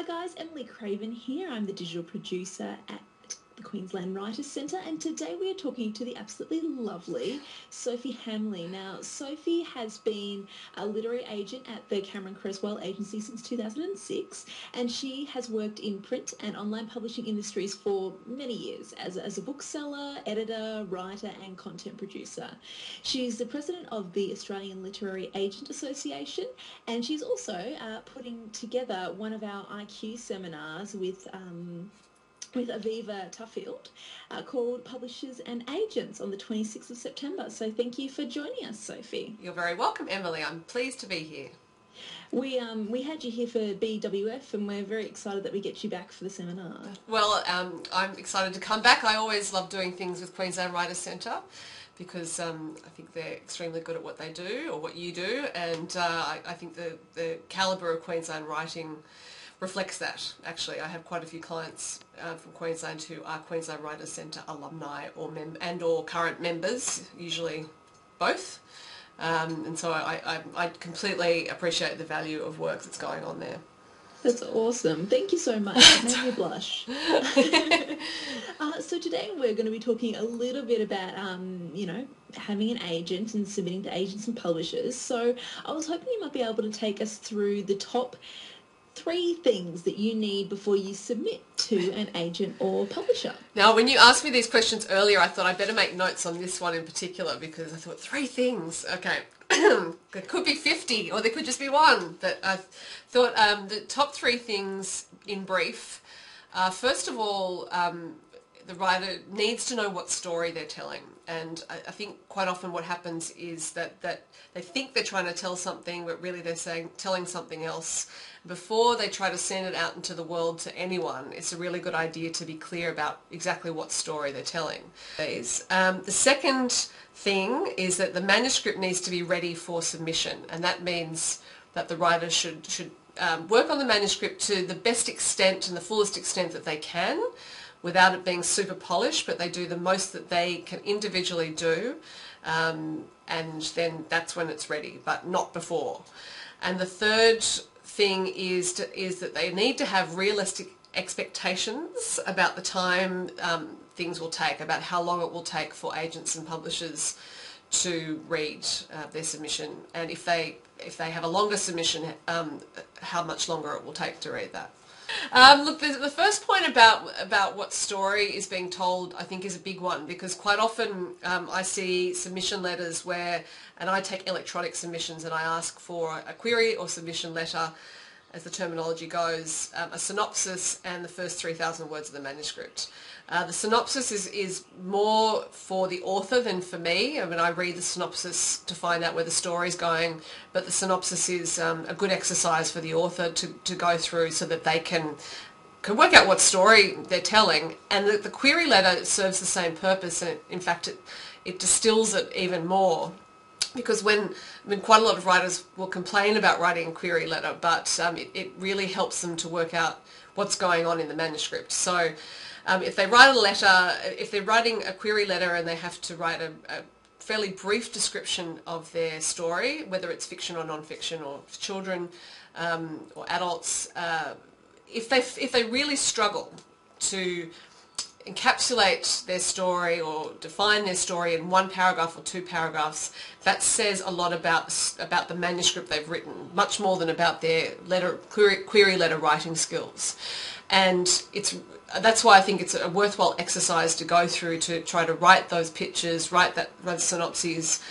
guys, Emily Craven here. I'm the digital producer at the Queensland Writers Centre, and today we are talking to the absolutely lovely Sophie Hamley. Now, Sophie has been a literary agent at the Cameron Creswell Agency since 2006, and she has worked in print and online publishing industries for many years as a bookseller, editor, writer and content producer. She's the president of the Australian Literary Agent Association, and she's also putting together one of our IQ seminars with Aviva Tuffield called Publishers and Agents on the 26th of September. So thank you for joining us, Sophie. You're very welcome, Emily. I'm pleased to be here. We had you here for BWF, and we're very excited that we get you back for the seminar. Well, I'm excited to come back. I always love doing things with Queensland Writers Centre because I think they're extremely good at what they do, or what you do, and I think the calibre of Queensland writing reflects that. Actually, I have quite a few clients from Queensland who are Queensland Writers Centre alumni or current members, usually both. And so I completely appreciate the value of work that's going on there. That's awesome. Thank you so much. It made me blush. So today we're going to be talking a little bit about, having an agent and submitting to agents and publishers. So I was hoping you might be able to take us through the top 3 things that you need before you submit to an agent or publisher. Now, when you asked me these questions earlier, I thought I'd better make notes on this one in particular, because I thought 3 things. Okay, there could be 50 or there could just be one. But I thought the top 3 things in brief. First of all, the writer needs to know what story they're telling. And I think quite often what happens is that they think they're trying to tell something, but really they're telling something else. Before they try to send it out into the world to anyone, it's a really good idea to be clear about exactly what story they're telling. The second thing is that the manuscript needs to be ready for submission, and that means that the writer should work on the manuscript to the best extent and the fullest extent that they can, without it being super polished, but they do the most that they can individually do, and then that's when it's ready, but not before. And the third thing is that they need to have realistic expectations about the time things will take, about how long it will take for agents and publishers to read their submission, and if they have a longer submission, how much longer it will take to read that. Look, the first point about what story is being told, I think, is a big one, because quite often I see submission letters and I take electronic submissions, and I ask for a query or submission letter, as the terminology goes, a synopsis and the first 3,000 words of the manuscript. The synopsis is more for the author than for me. I mean, I read the synopsis to find out where the story's going, but the synopsis is a good exercise for the author to go through so that they can work out what story they're telling. And the query letter serves the same purpose, and in fact it distills it even more. Because quite a lot of writers will complain about writing a query letter, but it really helps them to work out what's going on in the manuscript. So if they write a letter, if they're writing a query letter and they have to write a fairly brief description of their story, whether it's fiction or non-fiction or children or adults, if they really struggle to encapsulate their story or define their story in 1 paragraph or 2 paragraphs, that says a lot about the manuscript they've written, much more than about their query letter writing skills. And that's why I think it's a worthwhile exercise to go through, to try to write those pitches, write those synopses,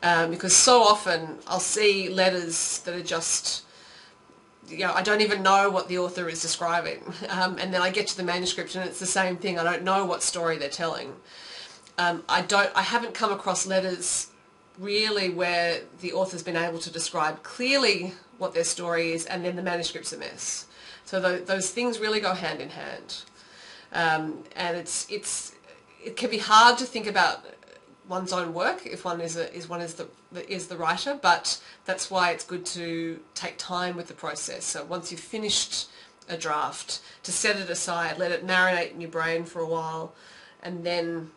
because so often I'll see letters that are just, I don't even know what the author is describing, and then I get to the manuscript and it's the same thing. I don't know what story they're telling. I haven't come across letters really where the author's been able to describe clearly what their story is, and then the manuscript's a mess. So those things really go hand in hand, and it can be hard to think about one's own work if one is the writer, but that's why it's good to take time with the process. So once you've finished a draft, to set it aside, let it marinate in your brain for a while, and then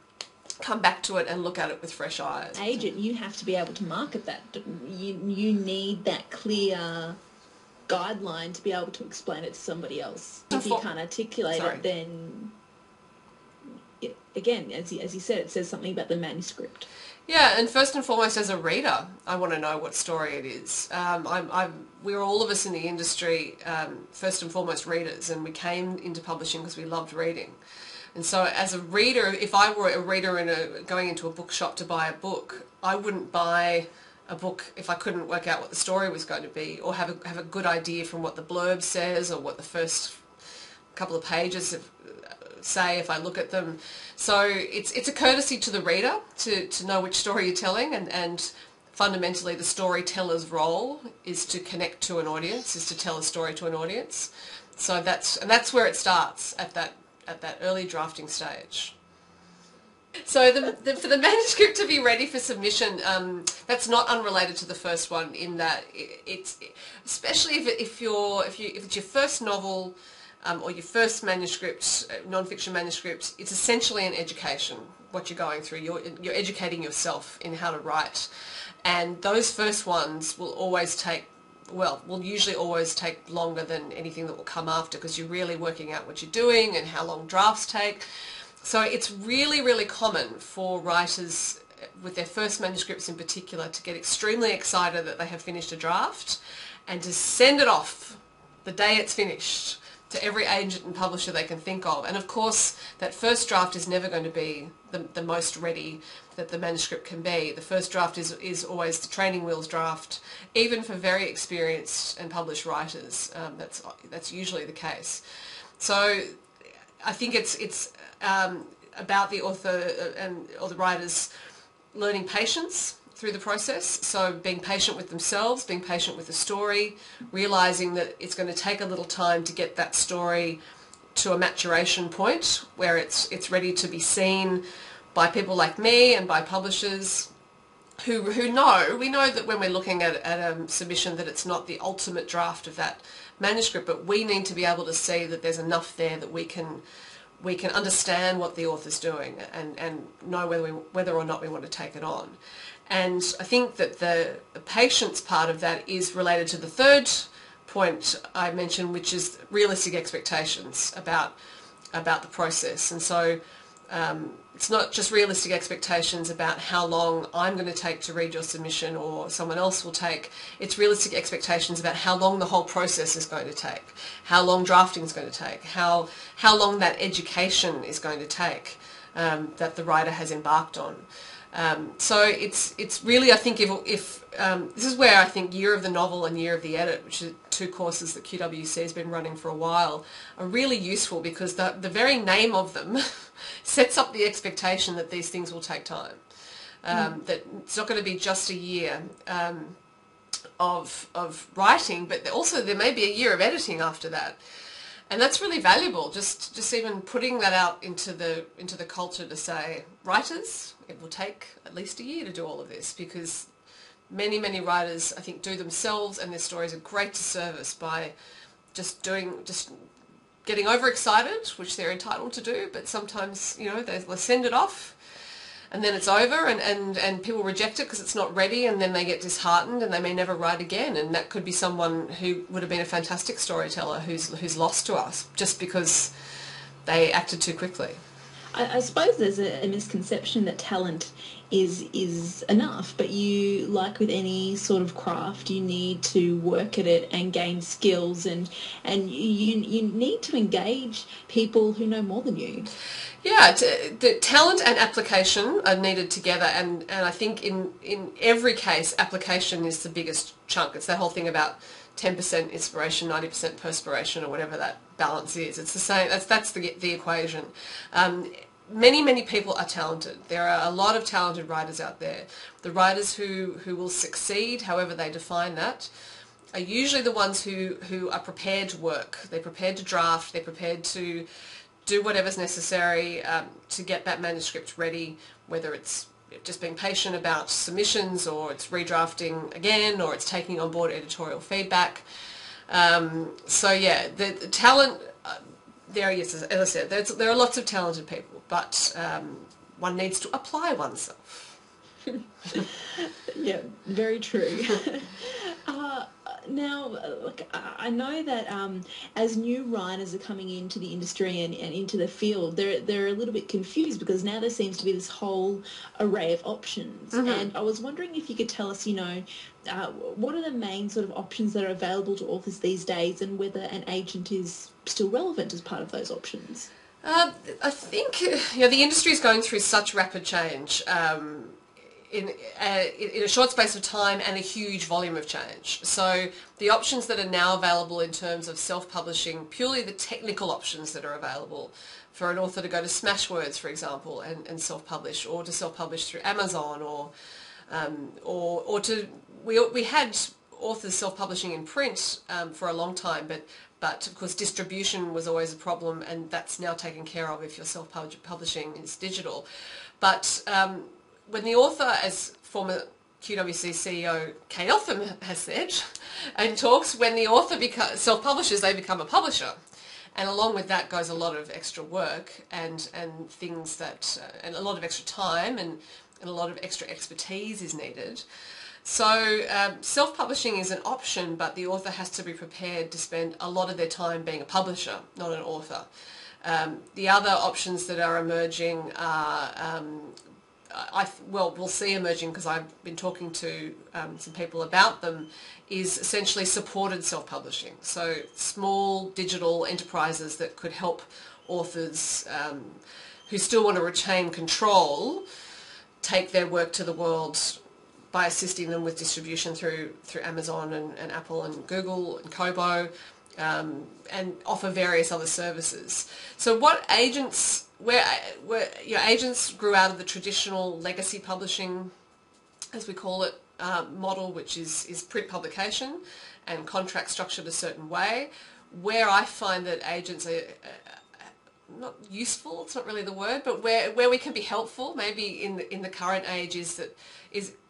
come back to it and look at it with fresh eyes. Agent, you have to be able to market that. You need that clear guideline to be able to explain it to somebody else. If you can't articulate it, then again, as you said, it says something about the manuscript. Yeah, and first and foremost, as a reader, I want to know what story it is. We're all of us in the industry, first and foremost readers, and we came into publishing because we loved reading. And so as a reader, if I were a reader going into a bookshop to buy a book, I wouldn't buy a book if I couldn't work out what the story was going to be, or have a good idea from what the blurb says or what the first couple of pages say if I look at them. So it's a courtesy to the reader to know which story you're telling, and fundamentally the storyteller's role is to connect to an audience, is to tell a story to an audience. So that's where it starts, at that early drafting stage. So for the manuscript to be ready for submission, that's not unrelated to the first one, in that it's especially if it's your first novel or your first manuscript, non-fiction manuscript, it's essentially an education. What you're going through, you're educating yourself in how to write, and those first ones will usually always take longer than anything that will come after, because you're really working out what you're doing and how long drafts take. So it's really, really common for writers with their first manuscripts in particular to get extremely excited that they have finished a draft and to send it off the day it's finished to every agent and publisher they can think of. And of course, that first draft is never going to be the most ready that the manuscript can be. The first draft is always the training wheels draft, even for very experienced and published writers. That's usually the case. So I think it's about the author or the writers learning patience through the process. So being patient with themselves, being patient with the story, realising that it's going to take a little time to get that story to a maturation point where it's ready to be seen by people like me and by publishers who know. We know that when we're looking at a submission that it's not the ultimate draft of that manuscript, but we need to be able to see that there's enough there that we can understand what the author's doing and know whether or not we want to take it on. And I think that the patience part of that is related to the third point I mentioned, which is realistic expectations about the process. And so it's not just realistic expectations about how long I'm going to take to read your submission or someone else will take. It's realistic expectations about how long the whole process is going to take, how long drafting is going to take, how long that education is going to take that the writer has embarked on. So it's really, I think, if this is where I think Year of the Novel and Year of the Edit, which are two courses that QWC has been running for a while, are really useful, because the very name of them sets up the expectation that these things will take time. That it's not going to be just a year of writing, but also there may be a year of editing after that. And that's really valuable, just even putting that out into the culture to say, writers, it will take at least a year to do all of this, because many, many writers, I think, do themselves and their stories a great disservice by just getting overexcited, which they're entitled to do, but sometimes, they send it off and then it's over, and people reject it because it's not ready, and then they get disheartened and they may never write again. And that could be someone who would have been a fantastic storyteller who's lost to us just because they acted too quickly. I suppose there's a misconception that talent is enough, but you, like with any sort of craft, you need to work at it and gain skills, and you need to engage people who know more than you. Yeah, the talent and application are needed together, and I think in every case, application is the biggest chunk. It's that whole thing about 10% inspiration, 90% perspiration, or whatever that balance is. It's the same. That's the equation. Many people are talented. There are a lot of talented writers out there. The writers who will succeed, however they define that, are usually the ones who are prepared to work. They're prepared to draft. They're prepared to do whatever's necessary to get that manuscript ready, whether it's just being patient about submissions, or it's redrafting again, or it's taking on board editorial feedback. So yeah, the talent, yes, as I said, there are lots of talented people, but one needs to apply oneself. Yeah, very true. Now, look, I know that as new writers are coming into the industry and into the field, they're a little bit confused because now there seems to be this whole array of options. And I was wondering if you could tell us, what are the main sort of options that are available to authors these days, and whether an agent is still relevant as part of those options? I think the industry is going through such rapid change. In a short space of time and a huge volume of change. So the options that are now available in terms of self-publishing, purely the technical options that are available for an author to go to Smashwords, for example, and self-publish, or to self-publish through Amazon, we had authors self-publishing in print for a long time, but of course distribution was always a problem, and that's now taken care of if you're self-publishing is digital. But when the author, as former QWC CEO Kate Eltham has said, and talks, when the author self-publishes, they become a publisher. And along with that goes a lot of extra work and things that, and a lot of extra time and a lot of extra expertise is needed. So self-publishing is an option, but the author has to be prepared to spend a lot of their time being a publisher, not an author. The other options that are emerging are we'll see emerging, because I've been talking to some people about them, is essentially supported self-publishing. So small digital enterprises that could help authors who still want to retain control take their work to the world by assisting them with distribution through Amazon and Apple and Google and Kobo, and offer various other services. So what agents... agents grew out of the traditional legacy publishing, as we call it, model, which is print publication and contract structured a certain way. Where I find that agents are not useful, it's not really the word, but where we can be helpful, maybe in the current age, is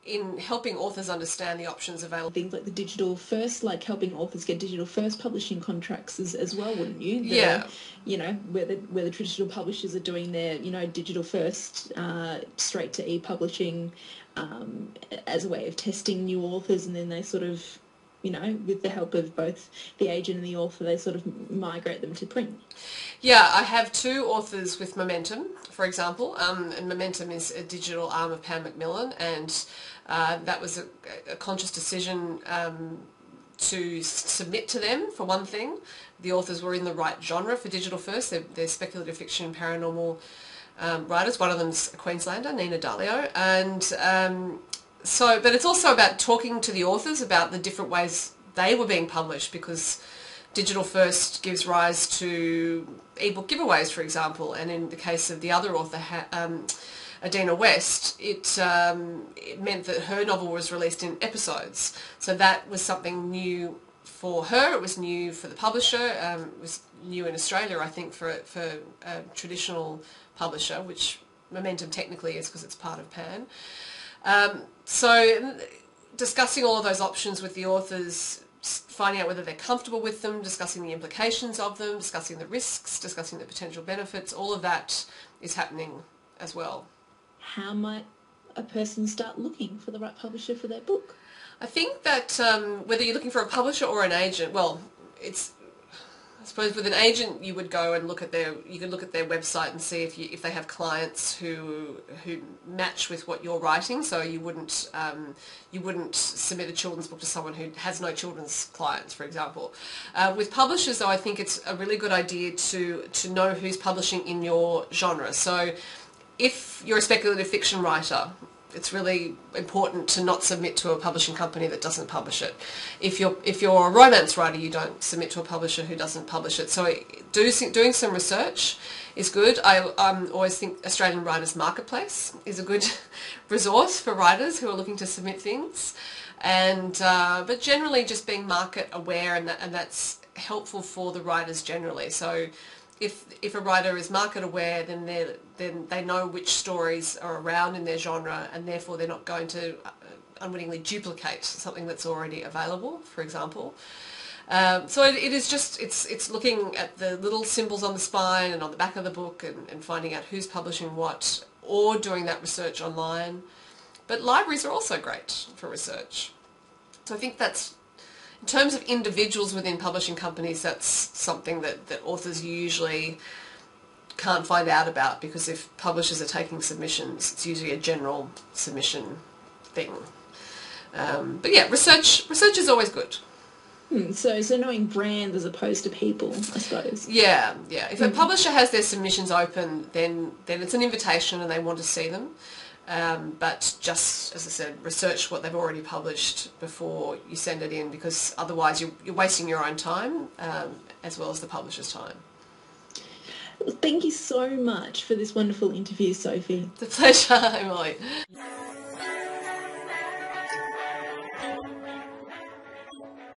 in helping authors understand the options available. Things like the digital first, like helping authors get digital first publishing contracts as well, wouldn't you? Where the traditional publishers are doing their, digital first straight to e-publishing as a way of testing new authors, and then they sort of, with the help of both the agent and the author, they sort of migrate them to print. Yeah, I have two authors with Momentum, for example, and Momentum is a digital arm of Pam Macmillan, and that was a conscious decision to submit to them, for one thing. The authors were in the right genre for digital first. They're speculative fiction, paranormal writers. One of them's a Queenslander, Nina Dalio, and but it's also about talking to the authors about the different ways they were being published, because digital first gives rise to ebook giveaways, for example, and in the case of the other author, Adina West, it meant that her novel was released in episodes. So that was something new for her. It was new for the publisher. It was new in Australia, I think, for a traditional publisher, which Momentum technically is because it's part of Pan. So discussing all of those options with the authors, finding out whether they're comfortable with them, discussing the implications of them, discussing the risks, discussing the potential benefits, all of that is happening as well. How might a person start looking for the right publisher for their book? I think that whether you're looking for a publisher or an agent, well, I suppose with an agent you would go and you could look at their website and see if they have clients who match with what you're writing. So you wouldn't submit a children's book to someone who has no children's clients, for example. With publishers, though, I think it's a really good idea to know who's publishing in your genre. So if you're a speculative fiction writer, it's really important to not submit to a publishing company that doesn't publish it. If you're a romance writer, you don't submit to a publisher who doesn't publish it. So doing some research is good. I always think Australian Writers Marketplace is a good resource for writers who are looking to submit things, but generally just being market aware, and that's helpful for the writers generally. So if a writer is market aware, then they know which stories are around in their genre, and therefore they're not going to unwittingly duplicate something that's already available, for example. So it is just, it's looking at the little symbols on the spine and on the back of the book, and finding out who's publishing what, or doing that research online. But libraries are also great for research. So I think In terms of individuals within publishing companies, that's something that authors usually can't find out about, because if publishers are taking submissions, it's usually a general submission thing. But yeah, research is always good. So knowing brands as opposed to people, I suppose. Yeah. If a publisher has their submissions open, then it's an invitation and they want to see them. But just, as I said, research what they've already published before you send it in, because otherwise you're wasting your own time as well as the publisher's time. Thank you so much for this wonderful interview, Sophie. It's a pleasure, Emily.